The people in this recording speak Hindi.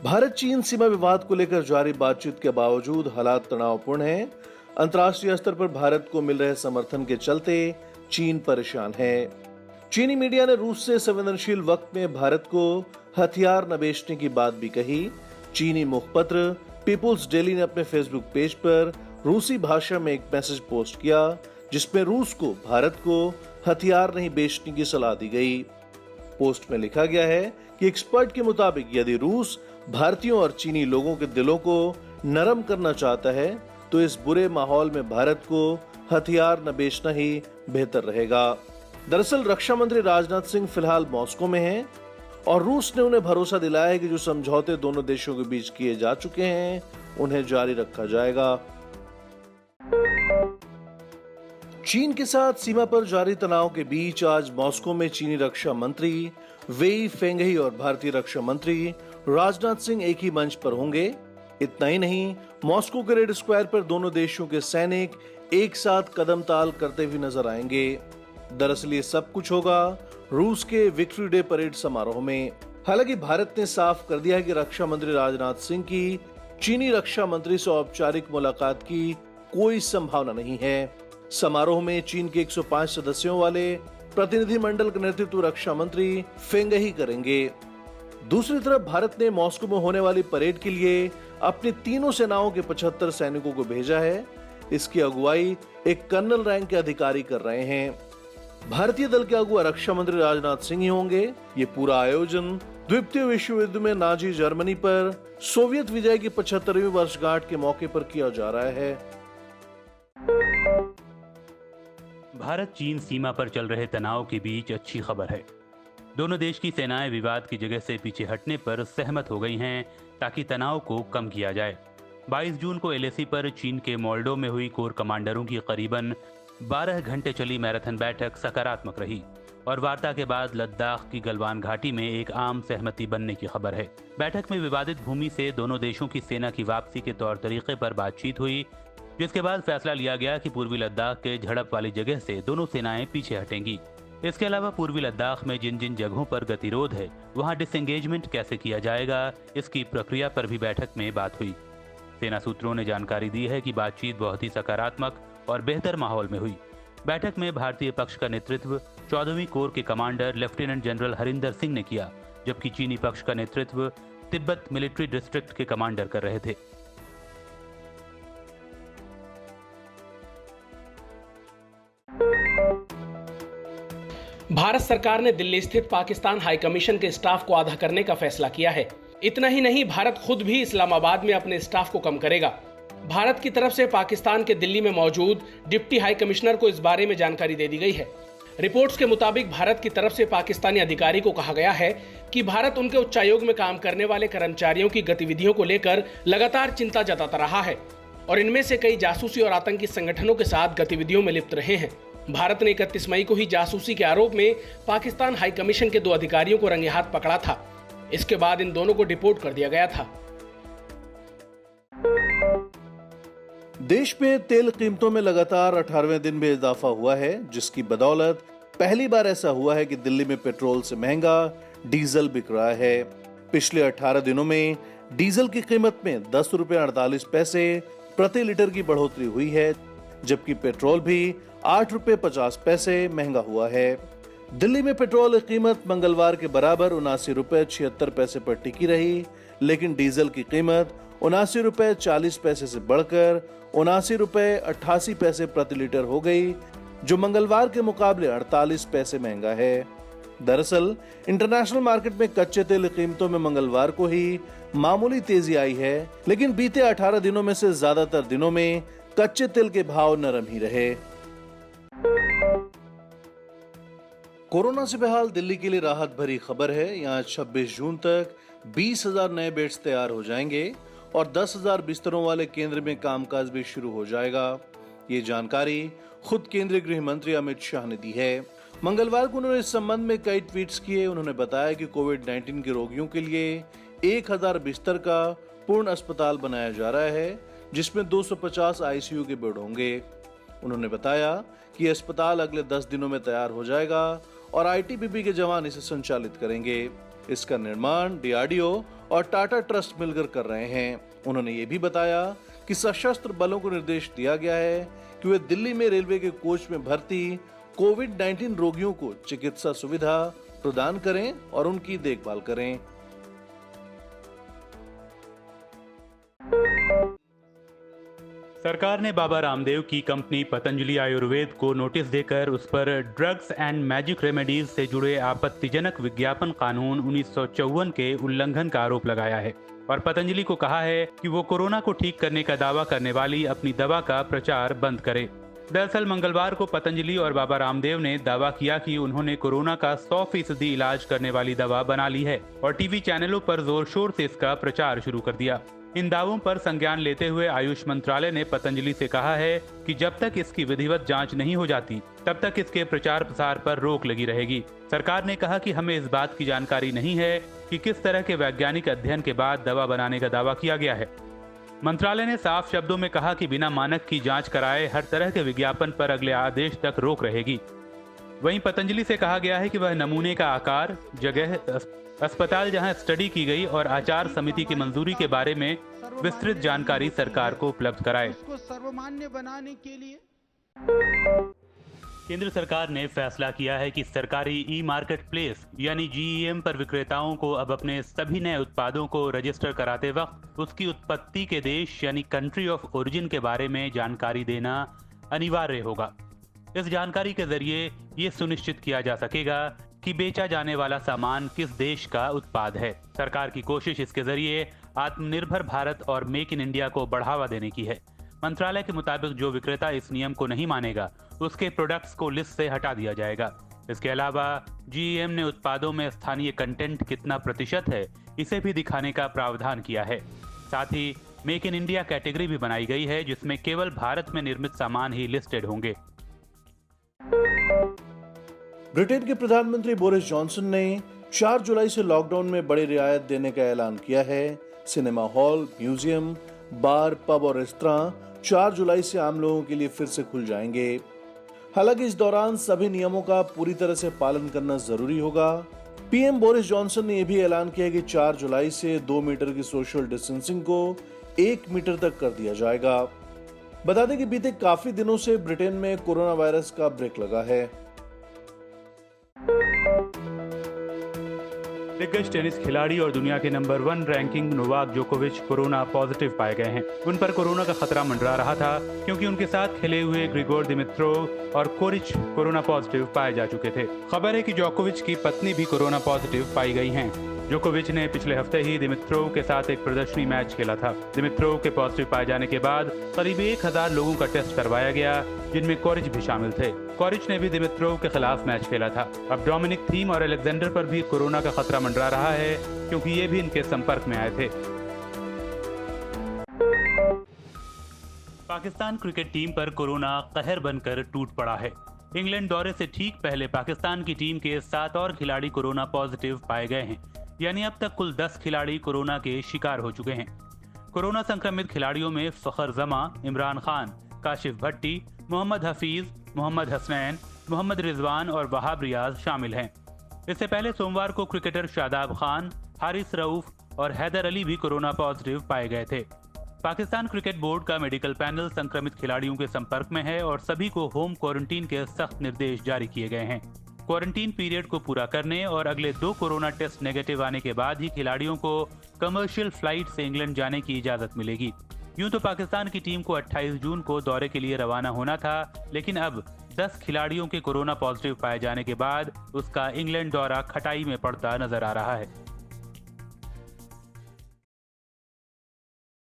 भारत चीन सीमा विवाद को लेकर जारी बातचीत के बावजूद हालात तनावपूर्ण हैं। अंतर्राष्ट्रीय स्तर पर भारत को मिल रहे समर्थन के चलते चीन परेशान है। चीनी मीडिया ने रूस से संवेदनशील वक्त में भारत को हथियार न बेचने की बात भी कही। चीनी मुखपत्र पीपुल्स डेली ने अपने फेसबुक पेज पर रूसी भाषा में एक मैसेज पोस्ट किया, जिसमें रूस को भारत को हथियार नहीं बेचने की सलाह दी गई। पोस्ट में लिखा गया है कि एक्सपर्ट के मुताबिक यदि रूस भारतीयों और चीनी लोगों के दिलों को नरम करना चाहता है तो इस बुरे माहौल में भारत को हथियार न बेचना ही बेहतर रहेगा। दरअसल रक्षा मंत्री राजनाथ सिंह फिलहाल मॉस्को में हैं और रूस ने उन्हें भरोसा दिलाया है कि जो समझौते दोनों देशों के बीच किए जा चुके हैं उन्हें जारी रखा जाएगा। चीन के साथ सीमा पर जारी तनाव के बीच आज मॉस्को में चीनी रक्षा मंत्री वेई फेंगही और भारतीय रक्षा मंत्री राजनाथ सिंह एक ही मंच पर होंगे। इतना ही नहीं, मॉस्को के रेड स्क्वायर पर दोनों देशों के सैनिक एक साथ कदम ताल करते हुए नजर आएंगे। दरअसल ये सब कुछ होगा रूस के विक्ट्री डे परेड समारोह में। हालांकि भारत ने साफ कर दिया है कि रक्षा मंत्री राजनाथ सिंह की चीनी रक्षा मंत्री से औपचारिक मुलाकात की कोई संभावना नहीं है। समारोह में चीन के 105 सदस्यों वाले प्रतिनिधिमंडल का नेतृत्व रक्षा मंत्री फेंगही करेंगे। दूसरी तरफ भारत ने मॉस्को में होने वाली परेड के लिए अपनी तीनों सेनाओं के 75 सैनिकों को भेजा है। इसकी अगुवाई एक कर्नल रैंक के अधिकारी कर रहे हैं। भारतीय दल के अगुवा रक्षा मंत्री राजनाथ सिंह ही होंगे। ये पूरा आयोजन द्वितीय विश्व युद्ध में नाजी जर्मनी पर सोवियत विजय की 75वीं वर्षगांठ के मौके पर किया जा रहा है। भारत चीन सीमा पर चल रहे तनाव के बीच अच्छी खबर है। दोनों देश की सेनाएं विवाद की जगह से पीछे हटने पर सहमत हो गई हैं ताकि तनाव को कम किया जाए। 22 जून को एलएसी पर चीन के मोल्डो में हुई कोर कमांडरों की करीबन 12 घंटे चली मैराथन बैठक सकारात्मक रही और वार्ता के बाद लद्दाख की गलवान घाटी में एक आम सहमति बनने की खबर है। बैठक में विवादित भूमि से दोनों देशों की सेना की वापसी के तौर तरीके पर बातचीत हुई, जिसके बाद फैसला लिया गया कि पूर्वी लद्दाख के झड़प वाली जगह से दोनों सेनाएं पीछे हटेंगी। इसके अलावा पूर्वी लद्दाख में जिन जिन जगहों पर गतिरोध है वहां डिसएंगेजमेंट कैसे किया जाएगा, इसकी प्रक्रिया पर भी बैठक में बात हुई। सेना सूत्रों ने जानकारी दी है कि बातचीत बहुत ही सकारात्मक और बेहतर माहौल में हुई। बैठक में भारतीय पक्ष का नेतृत्व 14वीं कोर के commander lieutenant general Harinder Singh ने किया, जबकि चीनी पक्ष का नेतृत्व तिब्बत मिलिट्री डिस्ट्रिक्ट के कमांडर कर रहे थे। भारत सरकार ने दिल्ली स्थित पाकिस्तान हाई कमीशन के स्टाफ को आधा करने का फैसला किया है। इतना ही नहीं, भारत खुद भी इस्लामाबाद में अपने स्टाफ को कम करेगा। भारत की तरफ से पाकिस्तान के दिल्ली में मौजूद डिप्टी हाई कमिश्नर को इस बारे में जानकारी दे दी गई है। रिपोर्ट्स के मुताबिक भारत की तरफ से पाकिस्तानी अधिकारी को कहा गया है कि भारत उनके उच्चायोग में काम करने वाले कर्मचारियों की गतिविधियों को लेकर लगातार चिंता जताता रहा है और इनमें से कई जासूसी और आतंकी संगठनों के साथ गतिविधियों में लिप्त रहे हैं। भारत ने 31 मई को ही जासूसी के आरोप में पाकिस्तान हाई कमीशन के 2 अधिकारियों को रंगे हाथ पकड़ा था। इसके बाद इन दोनों को डिपोर्ट कर दिया गया था। देश में तेल कीमतों में लगातार 18वें दिन भी इजाफा हुआ है, जिसकी बदौलत पहली बार ऐसा हुआ है कि दिल्ली में पेट्रोल से महंगा डीजल बिक रहा है। पिछले 18 दिनों में डीजल की कीमत में 10 रुपए 48 पैसे प्रति लीटर की बढ़ोतरी हुई है, जबकि पेट्रोल भी 8 रुपए 50 पैसे महंगा हुआ है। दिल्ली में पेट्रोल की कीमत मंगलवार के बराबर 79 रुपए 76 पैसे पर टिकी रही, लेकिन डीजल की कीमत 79 रुपए 40 पैसे से बढ़कर 79 रुपए 88 पैसे प्रति लीटर हो गई, जो मंगलवार के मुकाबले 48 पैसे महंगा है। दरअसल इंटरनेशनल मार्केट में कच्चे तेल कीमतों में मंगलवार को ही मामूली तेजी आई है, लेकिन बीते 18 दिनों में से ज्यादातर दिनों में कच्चे तेल के भाव नरम ही रहे। कोरोना से बेहाल दिल्ली के लिए राहत भरी खबर है। यहाँ 26 जून तक 20,000 नए बेड्स तैयार हो जाएंगे और 10,000 बिस्तरों वाले केंद्र में कामकाज भी शुरू हो जाएगा। ये जानकारी खुद केंद्रीय गृह मंत्री अमित शाह ने दी है। मंगलवार को उन्होंने इस संबंध में कई ट्वीट्स किए। उन्होंने बताया कि कोविड-19 के रोगियों के लिए 1000 बिस्तर का पूर्ण अस्पताल बनाया जा रहा है, जिसमें 250 आईसीयू के बेड होंगे। उन्होंने बताया कि अस्पताल अगले 10 दिनों में तैयार हो जाएगा और आईटीबीपी के जवान इसे संचालित करेंगे। इसका निर्माण डीआरडीओ और टाटा ट्रस्ट मिलकर कर रहे हैं। उन्होंने ये भी बताया कि सशस्त्र बलों को निर्देश दिया गया है कि वे दिल्ली में रेलवे के कोच में भर्ती कोविड-19 रोगियों को चिकित्सा सुविधा प्रदान करें और उनकी देखभाल करें। सरकार ने बाबा रामदेव की कंपनी पतंजलि आयुर्वेद को नोटिस देकर उस पर ड्रग्स एंड मैजिक रेमेडीज से जुड़े आपत्तिजनक विज्ञापन कानून 1954 के उल्लंघन का आरोप लगाया है और पतंजलि को कहा है कि वो कोरोना को ठीक करने का दावा करने वाली अपनी दवा का प्रचार बंद करे। दरअसल मंगलवार को पतंजलि और बाबा रामदेव ने दावा किया कि उन्होंने कोरोना का 100% इलाज करने वाली दवा बना ली है और टीवी चैनलों पर जोर शोर से इसका प्रचार शुरू कर दिया। इन दावों पर संज्ञान लेते हुए आयुष मंत्रालय ने पतंजलि से कहा है कि जब तक इसकी विधिवत जांच नहीं हो जाती तब तक इसके प्रचार प्रसार पर रोक लगी रहेगी। सरकार ने कहा कि हमें इस बात की जानकारी नहीं है कि किस तरह के वैज्ञानिक अध्ययन के बाद दवा बनाने का दावा किया गया है। मंत्रालय ने साफ शब्दों में कहा कि बिना मानक की जांच कराए हर तरह के विज्ञापन पर अगले आदेश तक रोक रहेगी। वहीं पतंजलि से कहा गया है कि वह नमूने का आकार, जगह, अस्पताल जहां स्टडी की गई और आचार समिति की मंजूरी के बारे में विस्तृत जानकारी सरकार को उपलब्ध कराए। उसको सर्वमान्य बनाने के लिए केंद्र सरकार ने फैसला किया है कि सरकारी ई मार्केट प्लेस यानी GEM पर विक्रेताओं को अब अपने सभी नए उत्पादों को रजिस्टर कराते वक्त उसकी उत्पत्ति के देश यानी कंट्री ऑफ ओरिजिन के बारे में जानकारी देना अनिवार्य होगा। इस जानकारी के जरिए ये सुनिश्चित किया जा सकेगा कि बेचा जाने वाला सामान किस देश का उत्पाद है। सरकार की कोशिश इसके जरिए आत्मनिर्भर भारत और मेक इन इंडिया को बढ़ावा देने की है। मंत्रालय के मुताबिक जो विक्रेता इस नियम को नहीं मानेगा उसके प्रोडक्ट्स को लिस्ट से हटा दिया जाएगा। इसके अलावा GEM ने उत्पादों में स्थानीय कंटेंट कितना प्रतिशत है इसे भी दिखाने का प्रावधान किया है। साथ ही मेक इन इंडिया कैटेगरी भी बनाई गई है जिसमें केवल भारत में निर्मित सामान ही लिस्टेड होंगे। ब्रिटेन के प्रधानमंत्री बोरिस जॉनसन ने 4 जुलाई से लॉकडाउन में बड़ी रियायत देने का ऐलान किया है। सिनेमा हॉल, म्यूजियम, बार, पब और रेस्तरां 4 जुलाई से आम लोगों के लिए फिर से खुल जाएंगे। हालांकि इस दौरान सभी नियमों का पूरी तरह से पालन करना जरूरी होगा। पीएम बोरिस जॉनसन ने यह भी ऐलान किया कि 4 जुलाई से 2 मीटर की सोशल डिस्टेंसिंग को 1 मीटर तक कर दिया जाएगा। बता दें कि बीते काफी दिनों से ब्रिटेन में कोरोना वायरस का ब्रेक लगा है। दिग्गज टेनिस खिलाड़ी और दुनिया के नंबर 1 रैंकिंग नोवाक जोकोविच कोरोना पॉजिटिव पाए गए हैं। उन पर कोरोना का खतरा मंडरा रहा था क्योंकि उनके साथ खेले हुए ग्रिगोर दिमित्रोव और कोरिच कोरोना पॉजिटिव पाए जा चुके थे। खबर है कि जोकोविच की पत्नी भी कोरोना पॉजिटिव पाई गई हैं। जोकोविच ने पिछले हफ्ते ही दिमित्रोव के साथ एक प्रदर्शनी मैच खेला था। दिमित्रोव के पॉजिटिव पाए जाने के बाद करीब 1000 लोगों का टेस्ट करवाया गया जिनमें कोरिच भी शामिल थे। कोरिच ने भी दिमित्रोव के खिलाफ मैच खेला था। अब डोमिनिक थीम और अलेक्जेंडर पर भी कोरोना का खतरा मंडरा रहा है क्योंकि ये भी इनके संपर्क में आए थे। पाकिस्तान क्रिकेट टीम पर कोरोना कहर बनकर टूट पड़ा है। इंग्लैंड दौरे से ठीक पहले पाकिस्तान की टीम के 7 और खिलाड़ी कोरोना पॉजिटिव पाए गए हैं, यानी अब तक कुल 10 खिलाड़ी कोरोना के शिकार हो चुके हैं। कोरोना संक्रमित खिलाड़ियों में फखर जमा, इमरान खान, काशिफ भट्टी, मोहम्मद हफीज, मोहम्मद हसनैन, मोहम्मद रिजवान और वहाब रियाज शामिल हैं। इससे पहले सोमवार को क्रिकेटर शादाब खान, हारिस रऊफ और हैदर अली भी कोरोना पॉजिटिव पाए गए थे। पाकिस्तान क्रिकेट बोर्ड का मेडिकल पैनल संक्रमित खिलाड़ियों के संपर्क में है और सभी को होम क्वारंटीन के सख्त निर्देश जारी किए गए हैं। क्वारंटीन पीरियड को पूरा करने और अगले 2 कोरोना टेस्ट नेगेटिव आने के बाद ही खिलाड़ियों को कमर्शियल फ्लाइट से इंग्लैंड जाने की इजाजत मिलेगी। यूं तो पाकिस्तान की टीम को 28 जून को दौरे के लिए रवाना होना था, लेकिन अब 10 खिलाड़ियों के कोरोना पॉजिटिव पाए जाने के बाद उसका इंग्लैंड दौरा खटाई में पड़ता नजर आ रहा है।